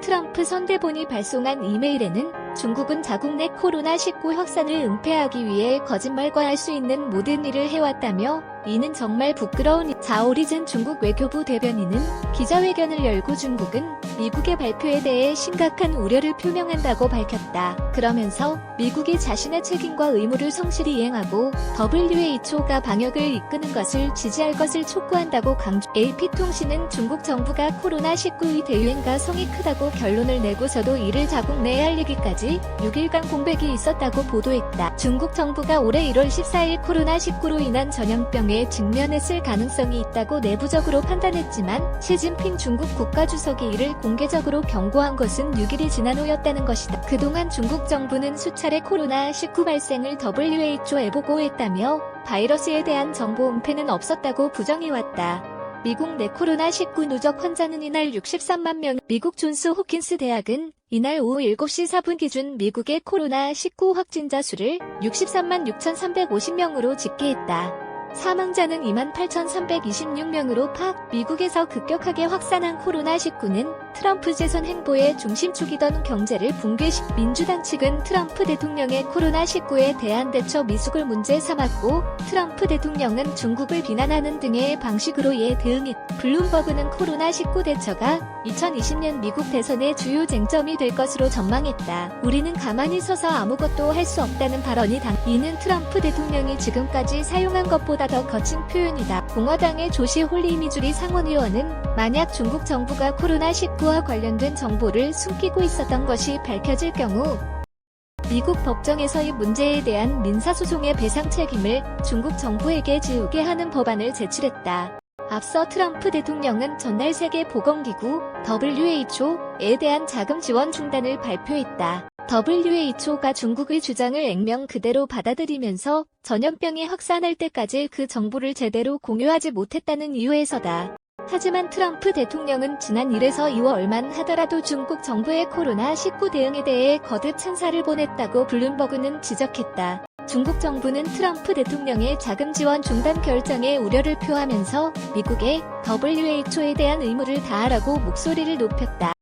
트럼프 선대본이 발송한 이메일에는 중국은 자국 내 코로나19 확산을 은폐하기 위해 거짓말과 할 수 있는 모든 일을 해왔다며 이는 정말 부끄러운 일. 자오리즌 중국 외교부 대변인은 기자회견을 열고 중국은 미국의 발표에 대해 심각한 우려를 표명한다고 밝혔다. 그러면서 미국이 자신의 책임과 의무를 성실히 이행하고 WHO가 방역을 이끄는 것을 지지할 것을 촉구한다고 강조. AP통신은 중국 정부가 코로나19의 대유행과 성이 크다고 결론을 내고서도 이를 자국 내에 알리기까지 6일간 공백이 있었다고 보도했다. 중국 정부가 올해 1월 14일 코로나19로 인한 전염병에 직면했을 가능성이 있다고 내부적으로 판단했지만 시진핑 중국 국가주석이 이를 공개적으로 경고한 것은 6일이 지난 후였다는 것이다. 그동안 중국 정부는 수차례 코로나19 발생을 WHO에 보고했다며 바이러스에 대한 정보 은폐는 없었다고 부정해왔다. 미국 내 코로나19 누적 환자는 이날 63만 명. 미국 존스 호킨스 대학은 이날 오후 7시 4분 기준 미국의 코로나19 확진자 수를 63만 6,350명으로 집계했다. 사망자는 28,326명으로 파악. 미국에서 급격하게 확산한 코로나19는 트럼프 재선 행보의 중심축이던 경제를 붕괴시. 민주당 측은 트럼프 대통령의 코로나19에 대한 대처 미숙을 문제 삼았고 트럼프 대통령은 중국을 비난하는 등의 방식으로 이에 대응했다. 블룸버그는 코로나19 대처가 2020년 미국 대선의 주요 쟁점이 될 것으로 전망했다. 우리는 가만히 서서 아무것도 할 수 없다는 발언이 이는 트럼프 대통령이 지금까지 사용한 것보다 더 거친 표현이다. 공화당의 조시 홀리미주리 상원의원은 만약 중국 정부가 코로나19와 관련된 정보를 숨기고 있었던 것이 밝혀질 경우 미국 법정에서 이 문제에 대한 민사소송의 배상 책임을 중국 정부에게 지우게 하는 법안을 제출했다. 앞서 트럼프 대통령은 전날 세계보건기구 WHO에 대한 자금 지원 중단을 발표했다. WHO가 중국의 주장을 액면 그대로 받아들이면서 전염병이 확산할 때까지 그 정보를 제대로 공유하지 못했다는 이유에서다. 하지만 트럼프 대통령은 지난 1에서 2월만 하더라도 중국 정부의 코로나19 대응에 대해 거듭 찬사를 보냈다고 블룸버그는 지적했다. 중국 정부는 트럼프 대통령의 자금 지원 중단 결정에 우려를 표하면서 미국의 WHO에 대한 의무를 다하라고 목소리를 높였다.